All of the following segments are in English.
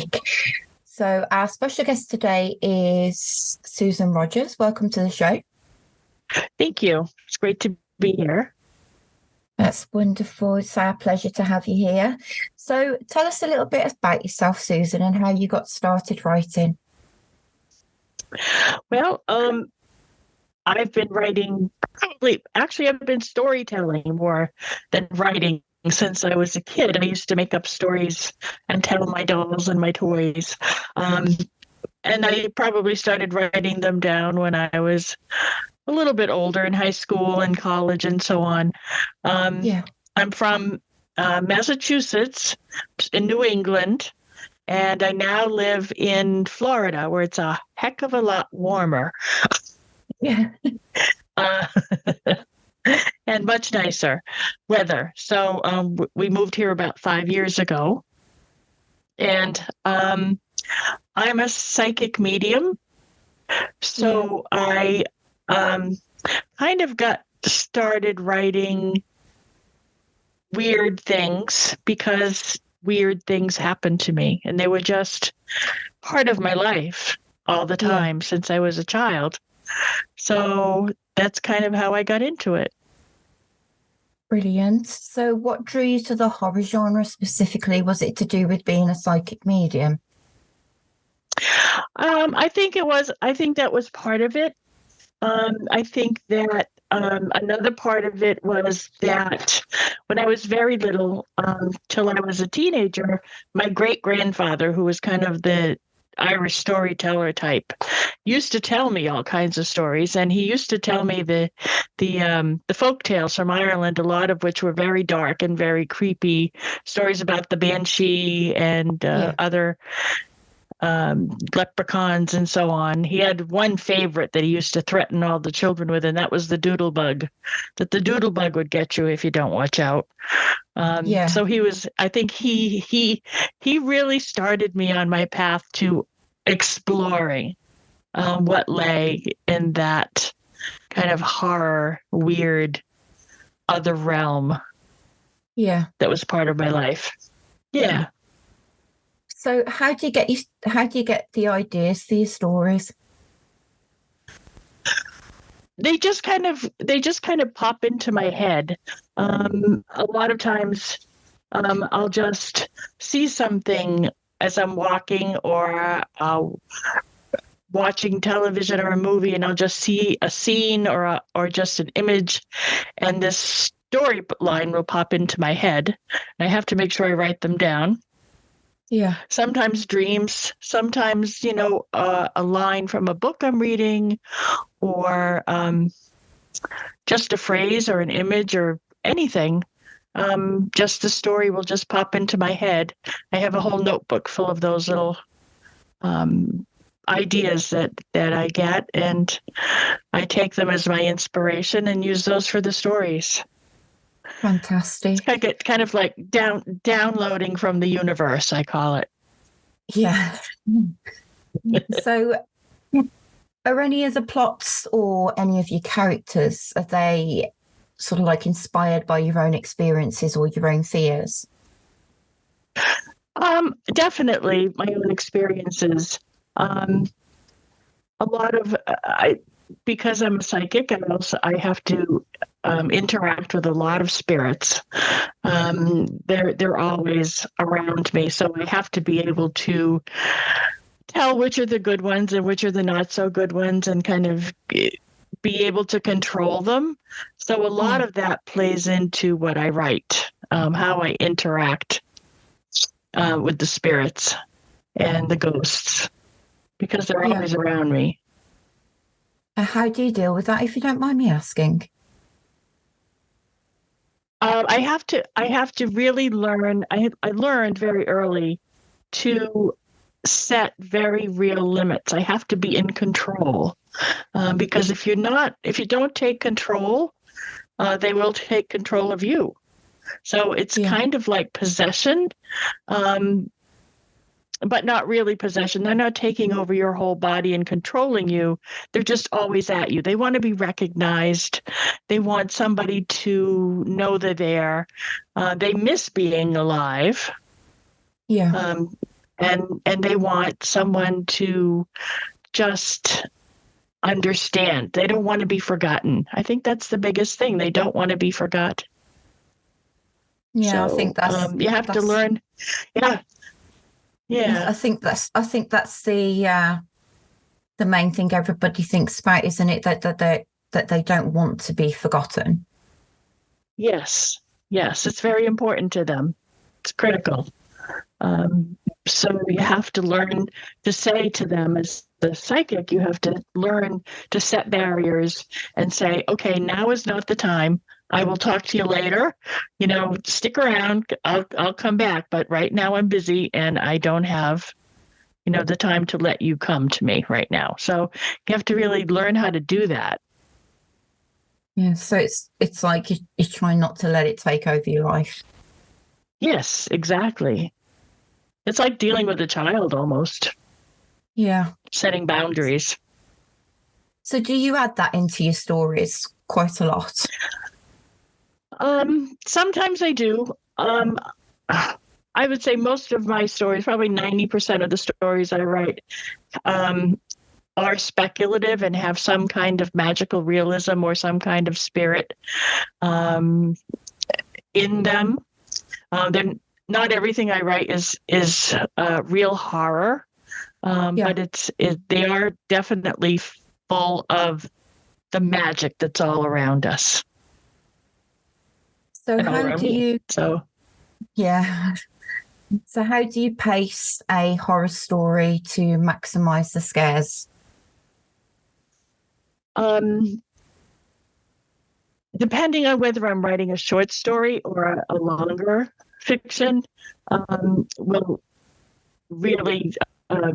fantastic. So our special guest today is Susan Rogers. Welcome to the show. Thank you. It's great to be here. That's wonderful. It's our pleasure to have you here. So tell us a little bit about yourself, Susan, and how you got started writing. Well, I've been writing I've been storytelling more than writing since I was a kid. I used to make up stories and tell my dolls and my toys. And I probably started writing them down when I was a little bit older in high school and college and so on. I'm from Massachusetts in New England, and I now live in Florida, where it's a heck of a lot warmer. Yeah. And much nicer weather. So we moved here about 5 years ago. And I'm a psychic medium. So I kind of got started writing weird things because weird things happened to me. And they were just part of my life all the time since I was a child. So that's kind of how I got into it. Brilliant. So what drew you to the horror genre specifically? Was it to do with being a psychic medium? I think that was part of it. I think that another part of it was that when I was very little, till I was a teenager, my great-grandfather, who was kind of the Irish storyteller type, used to tell me all kinds of stories, and he used to tell me the folk tales from Ireland, a lot of which were very dark and very creepy stories about the banshee and other leprechauns and so on. He had one favorite that he used to threaten all the children with, and that was the doodlebug, that the doodlebug would get you if you don't watch out. So I think he really started me on my path to exploring what lay in that kind of horror, weird, other realm. Yeah. That was part of my life. Yeah. So how do you get the ideas for your stories? They just kind of pop into my head. A lot of times I'll just see something as I'm walking or watching television or a movie, and I'll just see a scene or just an image, and this storyline will pop into my head. And I have to make sure I write them down. Yeah. Sometimes dreams, sometimes, a line from a book I'm reading, or just a phrase or an image or anything. Just the story will just pop into my head. I have a whole notebook full of those little ideas that I get, and I take them as my inspiration and use those for the stories. Fantastic. It's kind of like downloading from the universe, I call it. Yeah. So are any of the plots or any of your characters, are they sort of like inspired by your own experiences or your own fears? Definitely my own experiences. A lot of because I'm a psychic, I have to interact with a lot of spirits. They're always around me, so I have to be able to tell which are the good ones and which are the not so good ones, and kind of be able to control them. So a lot of that plays into what I write, how I interact with the spirits and the ghosts, because they're always around me. How do you deal with that, if you don't mind me asking? I have to really learn. I learned very early to set very real limits. I have to be in control, because if you don't take control, they will take control of you. So it's kind of like possession, but not really possession. They're not taking over your whole body and controlling you. They're just always at you. They want to be recognized. They want somebody to know they're there. They miss being alive. Yeah. and they want someone to just understand. They don't want to be forgotten. I think that's the biggest thing. They don't want to be forgotten. Yeah, I So think that's you have to that's learn. Yeah, I yeah, think that's the main thing everybody thinks about, isn't it? That they don't want to be forgotten. yes, yes. It's very important to them. It's critical. Um, so you have to learn to say to them, as the psychic, you have to learn to set barriers and say, okay, now is not the time. I will talk to you later. Stick around. I'll come back, but right now I'm busy and I don't have, the time to let you come to me right now. So you have to really learn how to do that. Yeah, so it's like you try not to let it take over your life. Yes, exactly. It's like dealing with a child almost, Yeah. setting boundaries. So do you add that into your stories quite a lot? Sometimes I do. I would say most of my stories, probably 90% of the stories I write, um, are speculative and have some kind of magical realism or some kind of spirit um, in them. Then not everything I write is real horror, Yeah. but they are definitely full of the magic that's all around us So and all how around do me. you So yeah. So how do you pace a horror story to maximize the scares? um, depending on whether I'm writing a short story or a longer fiction, will really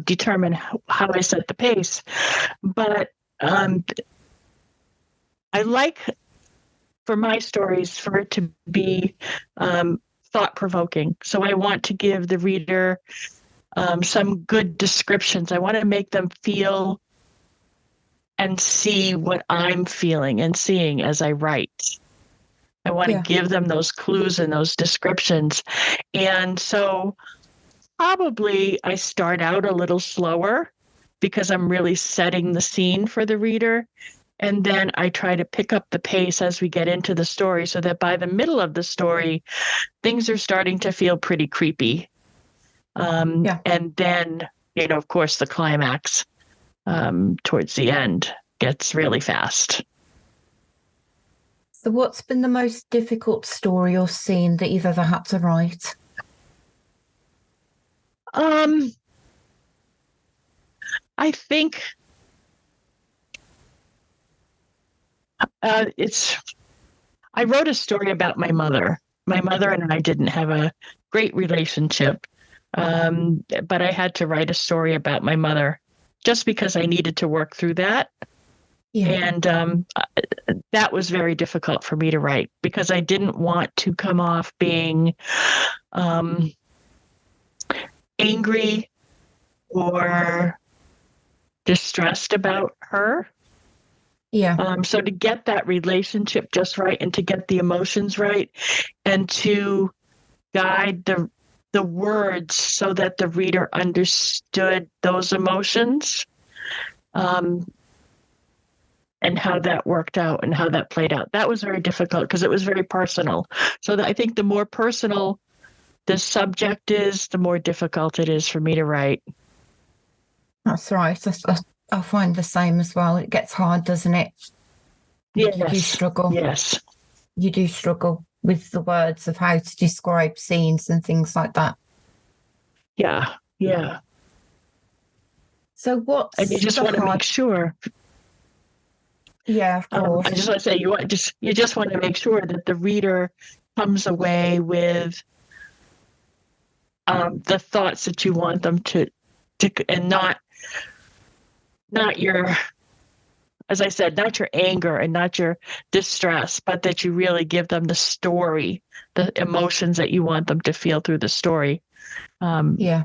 determine how I set the pace. But I like for my stories for it to be thought provoking. So I want to give the reader some good descriptions. I want to make them feel and see what I'm feeling and seeing as I write. I want to give them those clues and those descriptions. And so probably I start out a little slower because I'm really setting the scene for the reader. And then I try to pick up the pace as we get into the story so that by the middle of the story, things are starting to feel pretty creepy. And then, of course, the climax towards the end gets really fast. So what's been the most difficult story or scene that you've ever had to write? I think I wrote a story about my mother. My mother and I didn't have a great relationship, but I had to write a story about my mother just because I needed to work through that. Yeah. And that was very difficult for me to write because I didn't want to come off being angry or distressed about her. Yeah. So to get that relationship just right and to get the emotions right and to guide the words so that the reader understood those emotions and how that worked out and how that played out. That was very difficult because it was very personal. So I think the more personal the subject is, the more difficult it is for me to write. That's right. I find the same as well. It gets hard, doesn't it? Yes. You do struggle. Yes. You do struggle with the words of how to describe scenes and things like that. Yeah. Yeah. So what's and you just want to make sure. Yeah, of course. I just want to say you just want to make sure that the reader comes away with the thoughts that you want them to and not your, as I said, not your anger and not your distress, but that you really give them the story, the emotions that you want them to feel through the story. Yeah,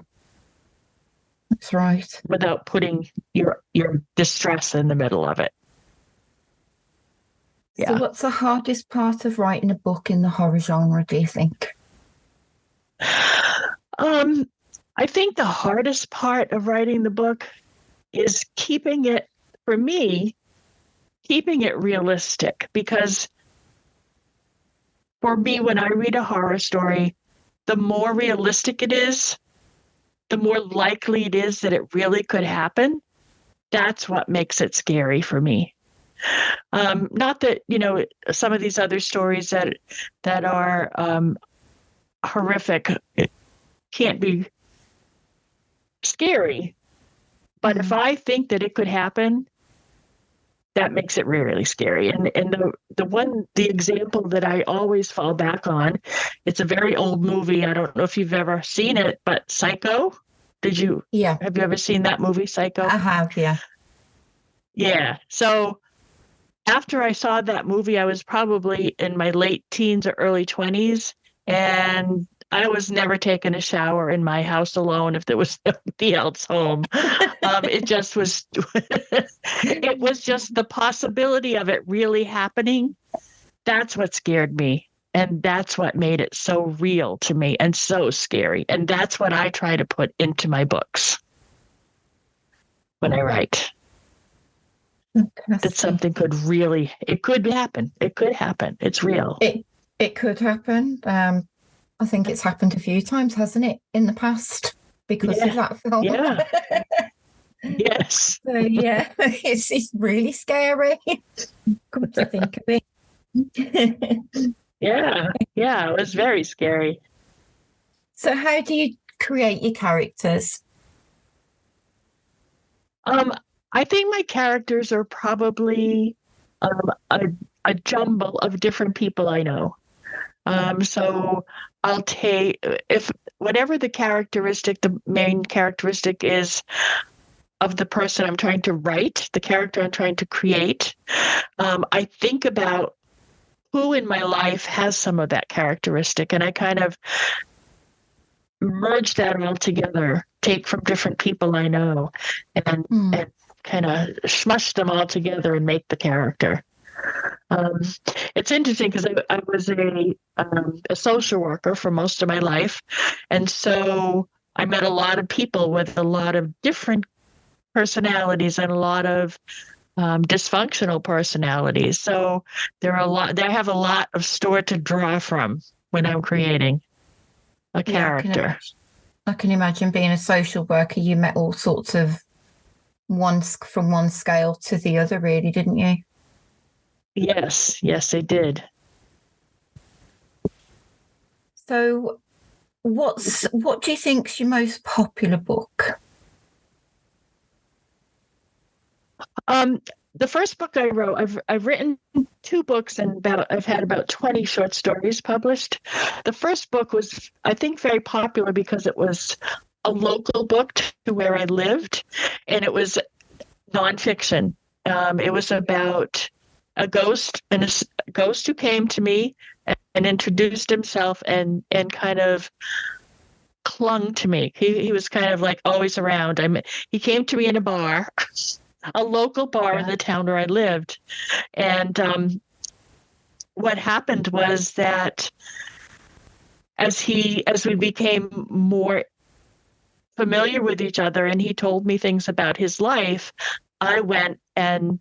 that's right. Without putting your distress in the middle of it. So what's the hardest part of writing a book in the horror genre, do you think? I I think the hardest part of writing the book is for me, keeping it realistic. Because for me, when I read a horror story, the more realistic it is, the more likely it is that it really could happen. That's what makes it scary for me. Not that, some of these other stories that are horrific can't be scary, but if I think that it could happen, that makes it really scary. And the example that I always fall back on, it's a very old movie. I don't know if you've ever seen it, but Psycho. Have you ever seen that movie, Psycho? I have, yeah. Yeah. So after I saw that movie, I was probably in my late teens or early 20s, and I was never taking a shower in my house alone if there was nobody else home. It just was, it was just the possibility of it really happening. That's what scared me. And that's what made it so real to me and so scary. And that's what I try to put into my books when I write. That something could happen. It could happen. It's real. It could happen. I think it's happened a few times, hasn't it, in the past because of that film? Yeah. Yes. So yeah, it's really scary. Come to think of it. Yeah, it was very scary. So how do you create your characters? I think my characters are probably a jumble of different people I know. So I'll take whatever the main characteristic is of the person I'm trying to write, the character I'm trying to create. I think about who in my life has some of that characteristic, and I kind of merge that all together, take from different people I know, and kind of smush them all together and make the character. It's interesting because I was a social worker for most of my life, and so I met a lot of people with a lot of different personalities and a lot of dysfunctional personalities. So they have a lot of store to draw from when I'm creating a character. I can imagine being a social worker, you met all sorts of from one scale to the other, really, didn't you? Yes, I did. So what do you think's your most popular book? The first book I wrote, I've written 2 books and I've had about 20 short stories published. The first book was, I think, very popular because it was a local book to where I lived, and it was nonfiction. It was about a ghost who came to me and introduced himself and kind of clung to me. He was kind of like always around. He came to me in a bar. A local bar in the town where I lived. And what happened was that as we became more familiar with each other and he told me things about his life, I went and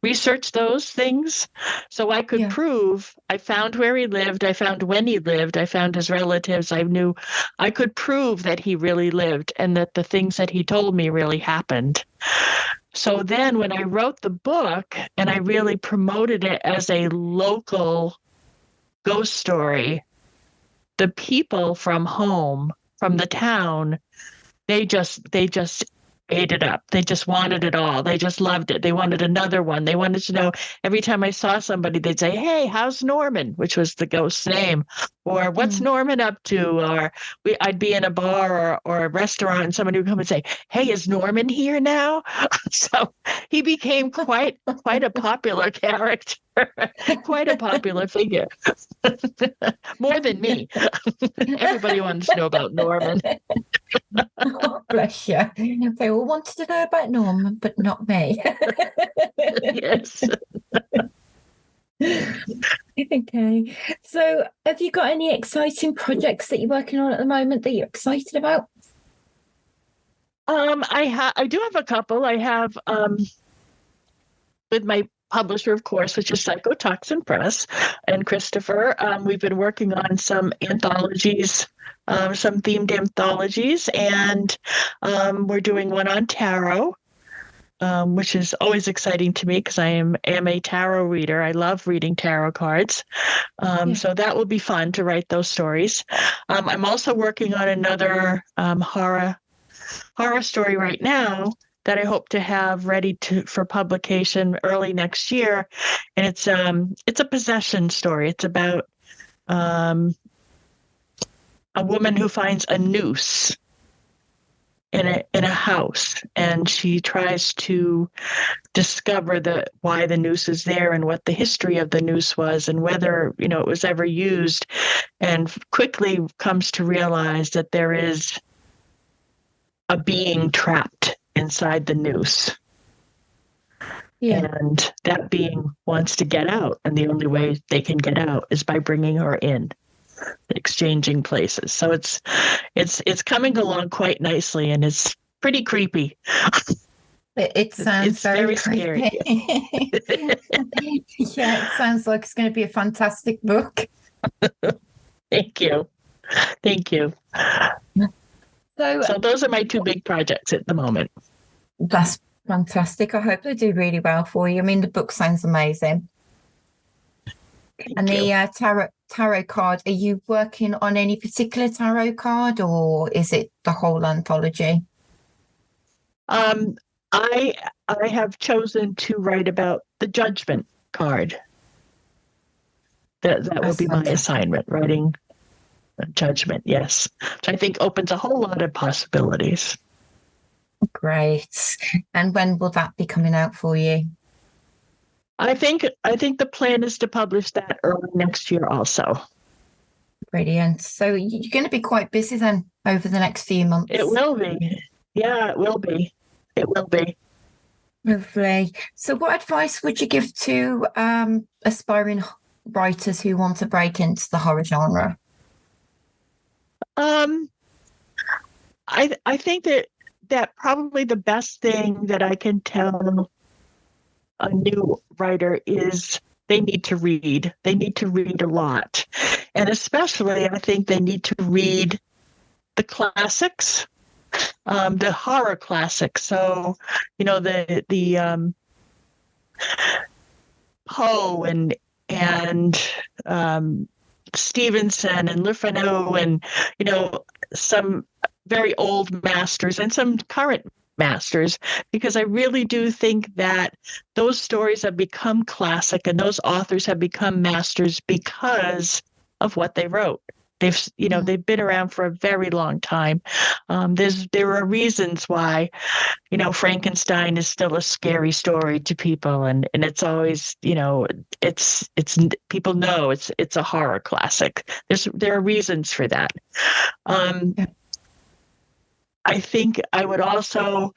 researched those things so I could prove. I found where he lived, I found when he lived, I found his relatives. I could prove that he really lived and that the things that he told me really happened. So then when I wrote the book and I really promoted it as a local ghost story, the people from the town, they just ate it up. They just wanted it all. They just loved it. They wanted another one. They wanted to know, every time I saw somebody, they'd say, "Hey, how's Norman?" which was the ghost's name, or "What's Norman up to?" Or I'd be in a bar or a restaurant and somebody would come and say, "Hey, is Norman here now?" So he became quite a popular character, quite a popular figure. More than me. Everybody wanted to know about Norman. Oh, bless you. They all wanted to know about Norman, but not me. Yes. Okay. So, have you got any exciting projects that you're working on at the moment that you're excited about? I do have a couple. I have with my publisher, of course, which is Psychotoxin Press, and Christopher. We've been working on some anthologies, some themed anthologies, and we're doing one on tarot. Which is always exciting to me because I am a tarot reader. I love reading tarot cards. Yeah. So that will be fun to write those stories. I'm also working on another horror story right now that I hope to have ready for publication early next year, and it's a possession story. It's about a woman who finds a noose in a house, and she tries to discover why the noose is there and what the history of the noose was and whether it was ever used, and quickly comes to realize that there is a being trapped inside the noose. Yeah. And that being wants to get out, and the only way they can get out is by bringing her in, exchanging places. So it's coming along quite nicely, and it's pretty creepy. It sounds It's very very scary. creepy. Yeah, it sounds like it's going to be a fantastic book. Thank you. Thank you. So those are my two big projects at the moment. that's fantastic. I hope they do really well for you. I mean, the book sounds amazing. Thank you. The tarot card, are you working on any particular tarot card, or is it the whole anthology? I have chosen to write about the judgment card. That will That's be my fantastic. assignment, writing judgment, yes. Which I think opens a whole lot of possibilities. Great. And when will that be coming out for you? I think the plan is to publish that early next year also. Brilliant. So you're going to be quite busy then over the next few months. It will be. Yeah, it will be. It will be. Lovely. So what advice would you give to aspiring writers who want to break into the horror genre? I think that probably the best thing that I can tell a new writer is they need to read. They need to read a lot. And especially I think they need to read the classics, the horror classics. So, the Poe and Stevenson and Le Fanu, and some very old masters and some current masters, because I really do think that those stories have become classic and those authors have become masters because of what they wrote. They've been around for a very long time. There are reasons why Frankenstein is still a scary story to people, and it's always it's people know it's a horror classic. There are reasons for that. I think I would also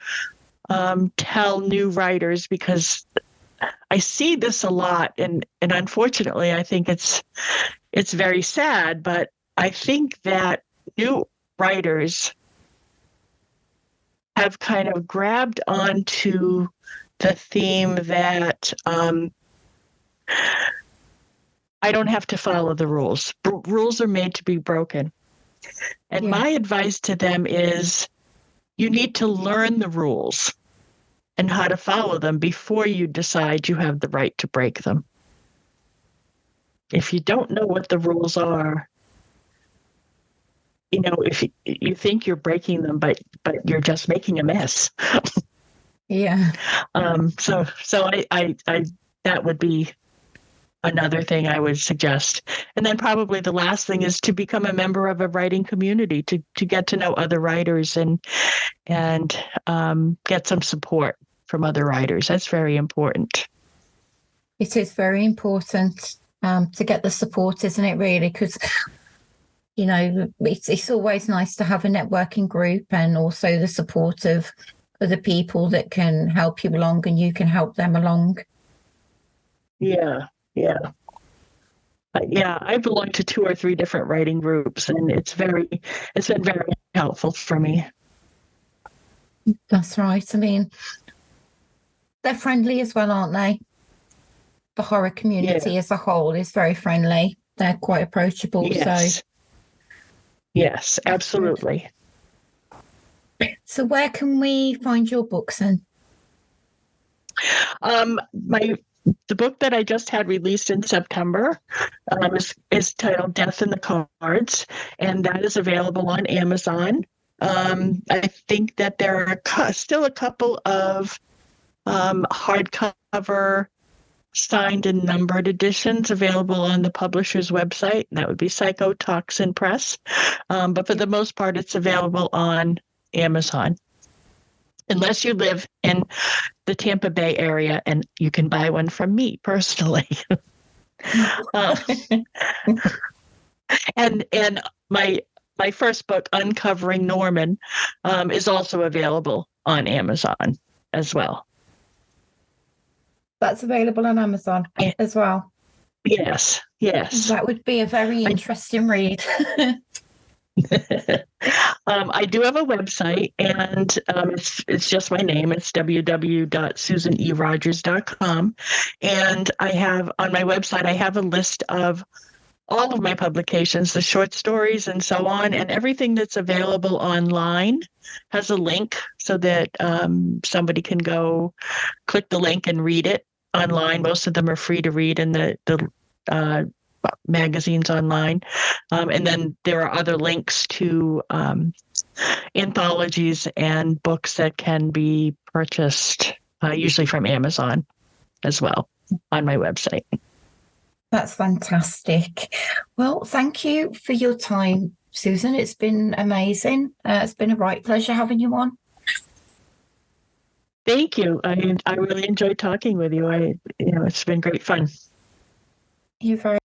tell new writers, because I see this a lot, and unfortunately I think it's very sad, but I think that new writers have kind of grabbed onto the theme that I don't have to follow the rules. Rules are made to be broken. And my advice to them is you need to learn the rules and how to follow them before you decide you have the right to break them. If you don't know what the rules are, if you think you're breaking them, but you're just making a mess. Yeah. So I that would be another thing I would suggest. And then probably the last thing is to become a member of a writing community, to get to know other writers and get some support from other writers. That's very important. It is very important to get the support, isn't it, really? Because it's always nice to have a networking group and also the support of other people that can help you along and you can help them along. Yeah, Yeah. Yeah, I belong to 2 or 3 different writing groups, and it's been very helpful for me. That's right. I mean, they're friendly as well, aren't they? The horror community Yeah. as a whole is very friendly. They're quite approachable. So Yes. Yes, that's good. absolutely. So where can we find your books then? My the book that I just had released in September is titled Death in the Cards, and that is available on Amazon. I think that there are still a couple of hardcover signed and numbered editions available on the publisher's website. That would be Psychotoxin Press. But for the most part, it's available on Amazon. Unless you live in the Tampa Bay area, and you can buy one from me personally. uh, and my first book, Uncovering Norman, is also available on Amazon as well. That's available on Amazon as well. Yes, yes. That would be a very interesting read. I do have a website, and it's just my name. It's www.susanerogers.com. And I have on my website, I have a list of all of my publications, the short stories and so on, and everything that's available online has a link so that somebody can go click the link and read it online. Most of them are free to read in the magazines online. And then there are other links to anthologies and books that can be purchased, usually from Amazon as well, on my website. That's fantastic. Well, thank you for your time, Susan. It's been amazing. It's been a right pleasure having you on. Thank you. I really enjoyed talking with you. It's been great fun. You're very